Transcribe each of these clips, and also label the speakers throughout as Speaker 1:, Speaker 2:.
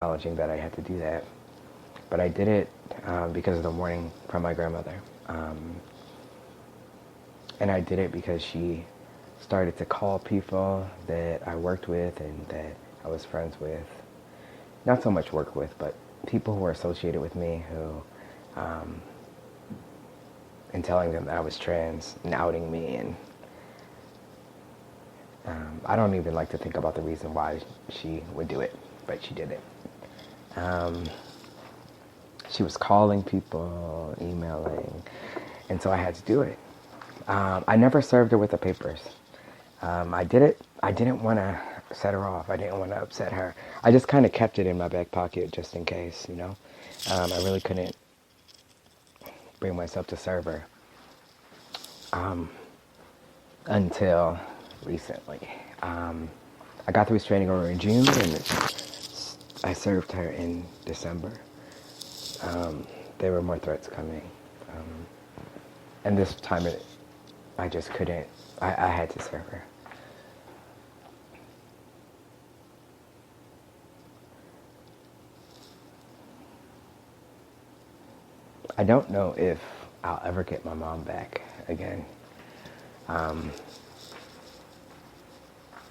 Speaker 1: acknowledging that I had to do that. But I did it because of the warning from my grandmother. And I did it because she started to call people that I worked with and that I was friends with. Not so much work with, but people who were associated with me who, and telling them that I was trans and outing me. And I don't even like to think about the reason why she would do it, but she did it. She was calling people, emailing, and so I had to do it. I never served her with the papers. I did it. I didn't want to set her off. I didn't want to upset her. I just kind of kept it in my back pocket just in case, you know. I really couldn't bring myself to serve her until recently. I got the restraining order in June, and I served her in December. There were more threats coming. And this time I just couldn't. I had to serve her. I don't know if I'll ever get my mom back again.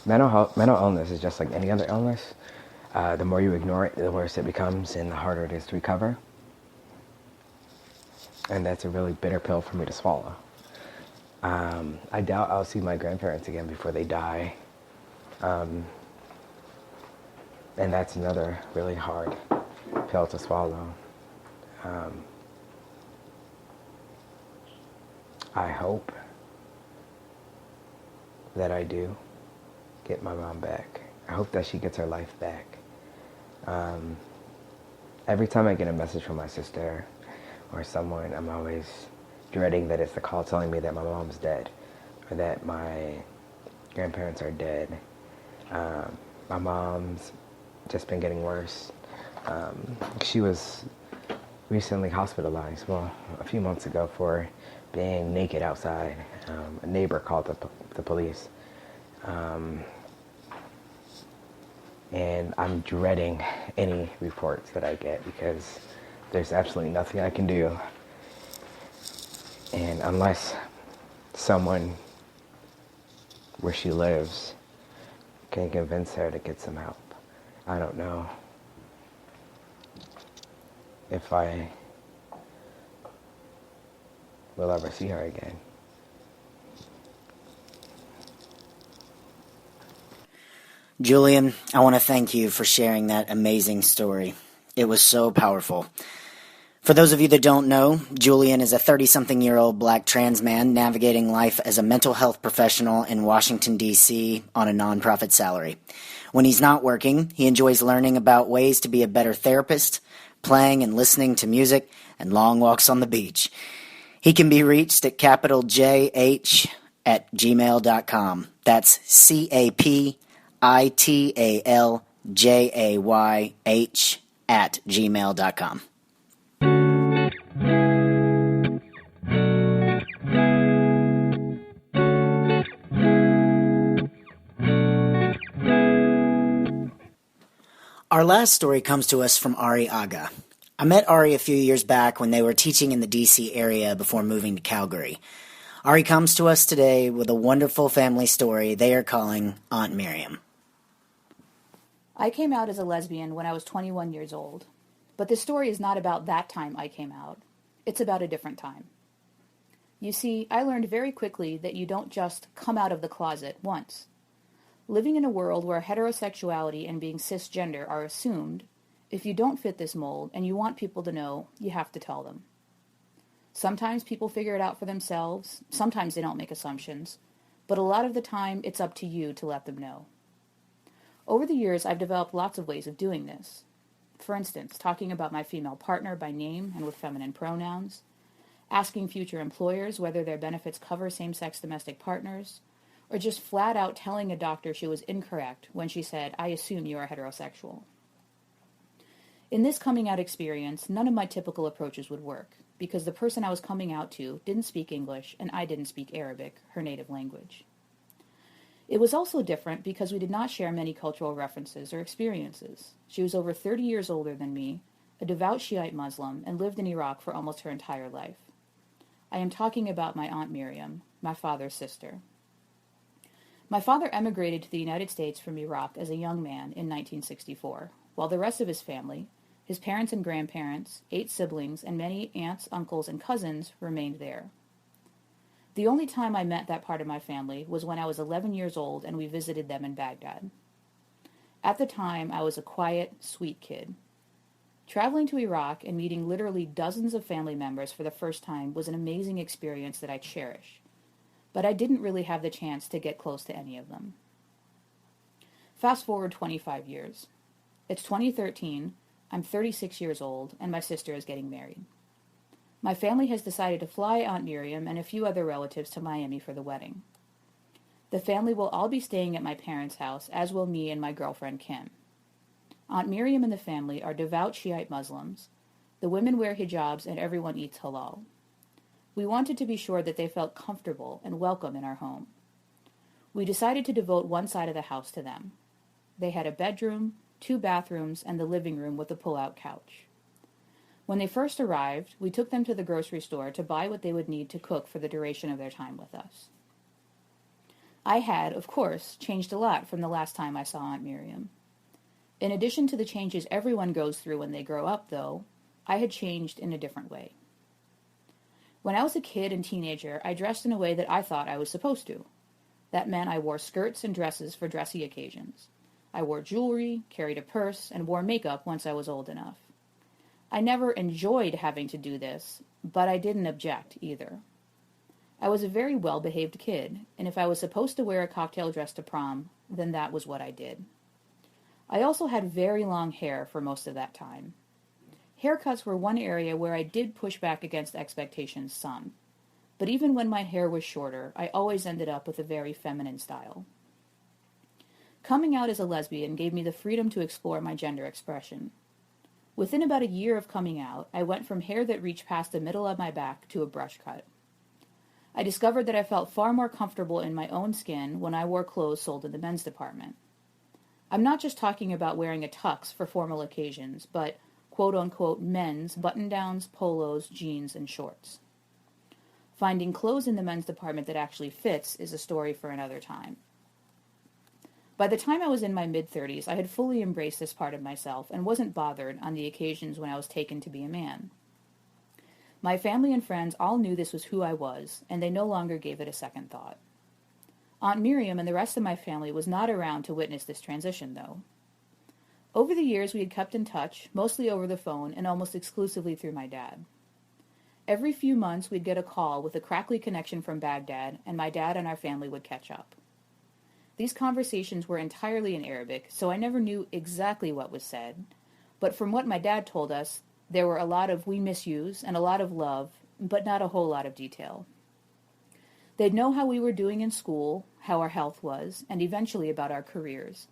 Speaker 1: Mental illness is just like any other illness. The more you ignore it, the worse it becomes and the harder it is to recover. And that's a really bitter pill for me to swallow. I doubt I'll see my grandparents again before they die. And that's another really hard pill to swallow. I hope that I do get my mom back. I hope that she gets her life back. Every time I get a message from my sister or someone, I'm always dreading that it's the call telling me that my mom's dead or that my grandparents are dead. My mom's just been getting worse. She was recently hospitalized, a few months ago for being naked outside. A neighbor called the police. And I'm dreading any reports that I get because there's absolutely nothing I can do. And unless someone where she lives can convince her to get some help, I don't know if I will ever see her again.
Speaker 2: Julian, I want to thank you for sharing that amazing story. It was so powerful. For those of you that don't know, Julian is a 30-something-year-old black trans man navigating life as a mental health professional in Washington, D.C. on a nonprofit salary. When he's not working, he enjoys learning about ways to be a better therapist, playing and listening to music, and long walks on the beach. He can be reached at capitalJH@gmail.com. That's CAPITALJAYH@gmail.com. Our last story comes to us from Ari Aga. I met Ari a few years back when they were teaching in the D.C. area before moving to Calgary. Ari comes to us today with a wonderful family story they are calling Aunt Miriam.
Speaker 3: I came out as a lesbian when I was 21 years old. But this story is not about that time I came out. It's about a different time. You see, I learned very quickly that you don't just come out of the closet once. Living in a world where heterosexuality and being cisgender are assumed, if you don't fit this mold and you want people to know, you have to tell them. Sometimes people figure it out for themselves, sometimes they don't make assumptions, but a lot of the time it's up to you to let them know. Over the years, I've developed lots of ways of doing this. For instance, talking about my female partner by name and with feminine pronouns, asking future employers whether their benefits cover same-sex domestic partners, or just flat out telling a doctor she was incorrect when she said, "I assume you are heterosexual." In this coming out experience, none of my typical approaches would work, because the person I was coming out to didn't speak English and I didn't speak Arabic, her native language. It was also different because we did not share many cultural references or experiences. She was over 30 years older than me, a devout Shiite Muslim, and lived in Iraq for almost her entire life. I am talking about my Aunt Miriam, my father's sister. My father emigrated to the United States from Iraq as a young man in 1964, while the rest of his family, his parents and grandparents, 8 siblings, and many aunts, uncles, and cousins remained there. The only time I met that part of my family was when I was 11 years old and we visited them in Baghdad. At the time, I was a quiet, sweet kid. Traveling to Iraq and meeting literally dozens of family members for the first time was an amazing experience that I cherish, but I didn't really have the chance to get close to any of them. Fast forward 25 years. It's 2013, I'm 36 years old, and my sister is getting married. My family has decided to fly Aunt Miriam and a few other relatives to Miami for the wedding. The family will all be staying at my parents' house, as will me and my girlfriend Kim. Aunt Miriam and the family are devout Shiite Muslims. The women wear hijabs and everyone eats halal. We wanted to be sure that they felt comfortable and welcome in our home. We decided to devote one side of the house to them. They had a bedroom, 2 bathrooms, and the living room with a pull-out couch. When they first arrived, we took them to the grocery store to buy what they would need to cook for the duration of their time with us. I had, of course, changed a lot from the last time I saw Aunt Miriam. In addition to the changes everyone goes through when they grow up, though, I had changed in a different way. When I was a kid and teenager, I dressed in a way that I thought I was supposed to. That meant I wore skirts and dresses for dressy occasions. I wore jewelry, carried a purse, and wore makeup once I was old enough. I never enjoyed having to do this, but I didn't object either. I was a very well-behaved kid, and if I was supposed to wear a cocktail dress to prom, then that was what I did. I also had very long hair for most of that time. Haircuts were one area where I did push back against expectations some, but even when my hair was shorter, I always ended up with a very feminine style. Coming out as a lesbian gave me the freedom to explore my gender expression. Within about a year of coming out, I went from hair that reached past the middle of my back to a brush cut. I discovered that I felt far more comfortable in my own skin when I wore clothes sold in the men's department. I'm not just talking about wearing a tux for formal occasions, but quote-unquote men's button-downs, polos, jeans, and shorts. Finding clothes in the men's department that actually fits is a story for another time. By the time I was in my mid-30s, I had fully embraced this part of myself and wasn't bothered on the occasions when I was taken to be a man. My family and friends all knew this was who I was, and they no longer gave it a second thought. Aunt Miriam and the rest of my family was not around to witness this transition, though. Over the years, we had kept in touch, mostly over the phone and almost exclusively through my dad. Every few months, we'd get a call with a crackly connection from Baghdad, and my dad and our family would catch up. These conversations were entirely in Arabic, so I never knew exactly what was said, but from what my dad told us, there were a lot of "we miss yous" and a lot of love, but not a whole lot of detail. They'd know how we were doing in school, how our health was, and eventually about our careers.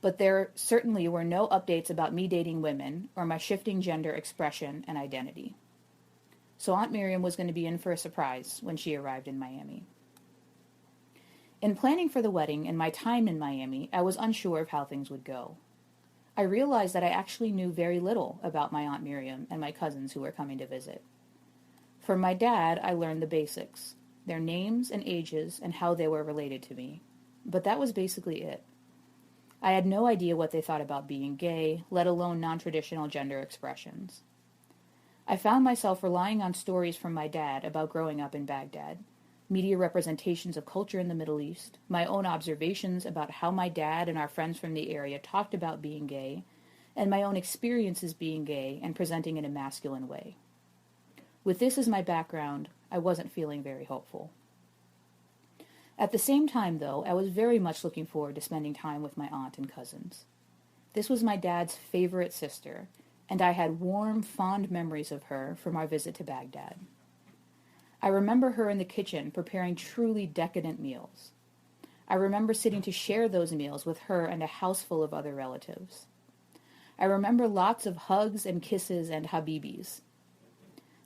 Speaker 3: But there certainly were no updates about me dating women or my shifting gender expression and identity. So Aunt Miriam was going to be in for a surprise when she arrived in Miami. In planning for the wedding and my time in Miami, I was unsure of how things would go. I realized that I actually knew very little about my Aunt Miriam and my cousins who were coming to visit. From my dad, I learned the basics, their names and ages and how they were related to me. But that was basically it. I had no idea what they thought about being gay, let alone non-traditional gender expressions. I found myself relying on stories from my dad about growing up in Baghdad, media representations of culture in the Middle East, my own observations about how my dad and our friends from the area talked about being gay, and my own experiences being gay and presenting in a masculine way. With this as my background, I wasn't feeling very hopeful. At the same time, though, I was very much looking forward to spending time with my aunt and cousins. This was my dad's favorite sister, and I had warm, fond memories of her from our visit to Baghdad. I remember her in the kitchen preparing truly decadent meals. I remember sitting to share those meals with her and a house full of other relatives. I remember lots of hugs and kisses and habibis.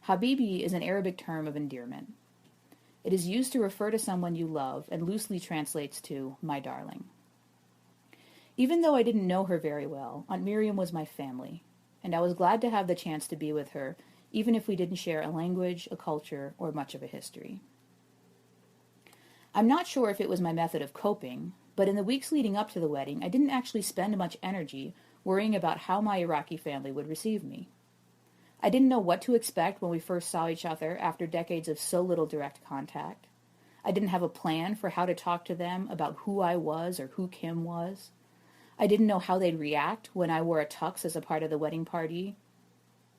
Speaker 3: Habibi is an Arabic term of endearment. It is used to refer to someone you love and loosely translates to my darling. Even though I didn't know her very well, Aunt Miriam was my family, and I was glad to have the chance to be with her, even if we didn't share a language, a culture, or much of a history. I'm not sure if it was my method of coping, but in the weeks leading up to the wedding, I didn't actually spend much energy worrying about how my Iraqi family would receive me. I didn't know what to expect when we first saw each other after decades of so little direct contact. I didn't have a plan for how to talk to them about who I was or who Kim was. I didn't know how they'd react when I wore a tux as a part of the wedding party.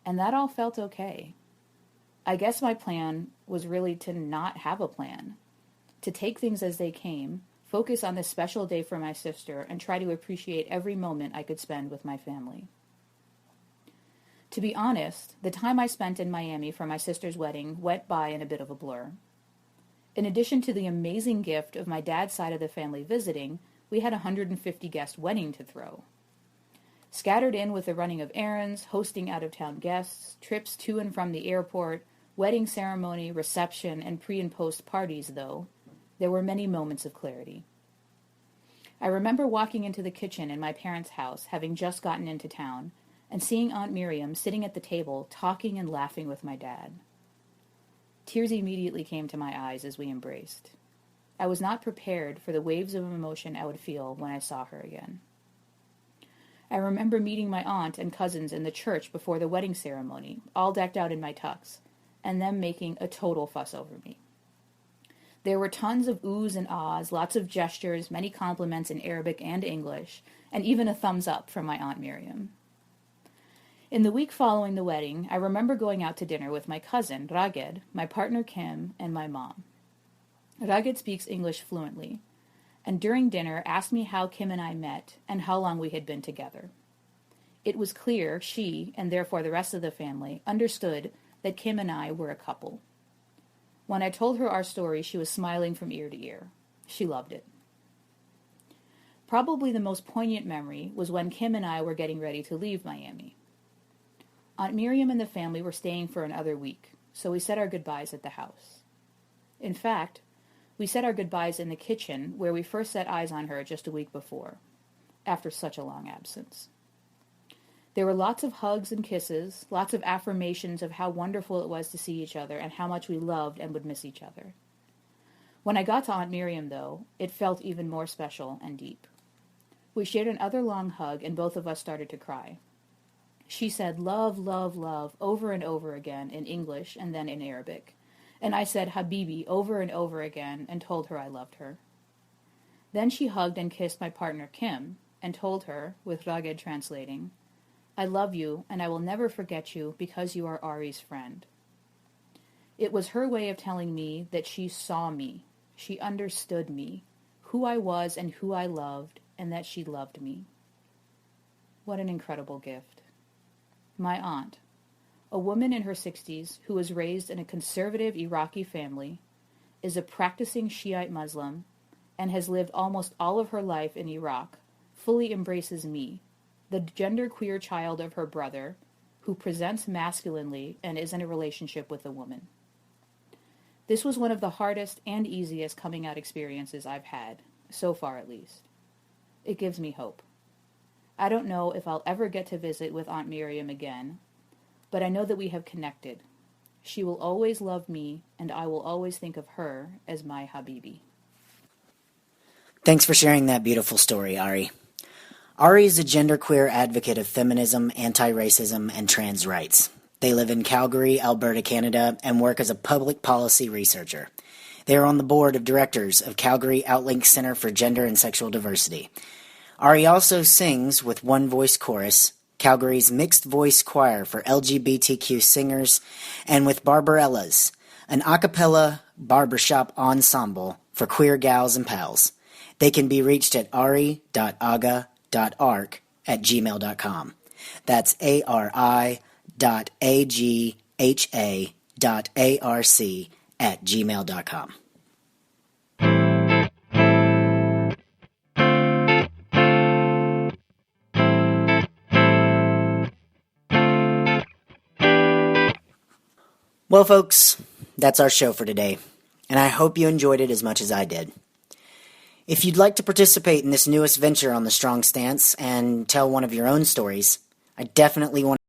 Speaker 3: And that all felt okay. I guess my plan was really to not have a plan, to take things as they came, focus on this special day for my sister, and try to appreciate every moment I could spend with my family. To be honest, the time I spent in Miami for my sister's wedding went by in a bit of a blur. In addition to the amazing gift of my dad's side of the family visiting, we had a 150-guest wedding to throw. Scattered in with the running of errands, hosting out-of-town guests, trips to and from the airport, wedding ceremony, reception, and pre- and post-parties, though, there were many moments of clarity. I remember walking into the kitchen in my parents' house, having just gotten into town, and seeing Aunt Miriam sitting at the table, talking and laughing with my dad. Tears immediately came to my eyes as we embraced. I was not prepared for the waves of emotion I would feel when I saw her again. I remember meeting my aunt and cousins in the church before the wedding ceremony, all decked out in my tux, and them making a total fuss over me. There were tons of oohs and ahs, lots of gestures, many compliments in Arabic and English, and even a thumbs up from my Aunt Miriam. In the week following the wedding, I remember going out to dinner with my cousin, Raged, my partner Kim, and my mom. Raged speaks English fluently, and during dinner asked me how Kim and I met and how long we had been together. It was clear she, and therefore the rest of the family, understood that Kim and I were a couple. When I told her our story, she was smiling from ear to ear. She loved it. Probably the most poignant memory was when Kim and I were getting ready to leave Miami. Aunt Miriam and the family were staying for another week, so we said our goodbyes at the house. In fact, we said our goodbyes in the kitchen where we first set eyes on her just a week before, after such a long absence. There were lots of hugs and kisses, lots of affirmations of how wonderful it was to see each other and how much we loved and would miss each other. When I got to Aunt Miriam, though, it felt even more special and deep. We shared another long hug, and both of us started to cry. She said, "Love, love, love," over and over again in English and then in Arabic. And I said, "Habibi," over and over again and told her I loved her. Then she hugged and kissed my partner Kim and told her, with Raged translating, "I love you and I will never forget you because you are Ari's friend." It was her way of telling me that she saw me, she understood me, who I was and who I loved, and that she loved me. What an incredible gift. My aunt, a woman in her 60s who was raised in a conservative Iraqi family, is a practicing Shiite Muslim, and has lived almost all of her life in Iraq, fully embraces me, the genderqueer child of her brother, who presents masculinely and is in a relationship with a woman. This was one of the hardest and easiest coming out experiences I've had, so far at least. It gives me hope. I don't know if I'll ever get to visit with Aunt Miriam again, but I know that we have connected. She will always love me, and I will always think of her as my Habibi.
Speaker 2: Thanks for sharing that beautiful story, Ari. Ari is a genderqueer advocate of feminism, anti-racism, and trans rights. They live in Calgary, Alberta, Canada, and work as a public policy researcher. They are on the board of directors of Calgary Outlink Center for Gender and Sexual Diversity. Ari also sings with One Voice Chorus, Calgary's mixed voice choir for LGBTQ singers, and with Barbarellas, an a cappella barbershop ensemble for queer gals and pals. They can be reached at ari.aga.arc@gmail.com. That's ari.agha.arc@gmail.com. Well, folks, that's our show for today. and I hope you enjoyed it as much as I did. If you'd like to participate in this newest venture on the Strong Stance and tell one of your own stories, I definitely want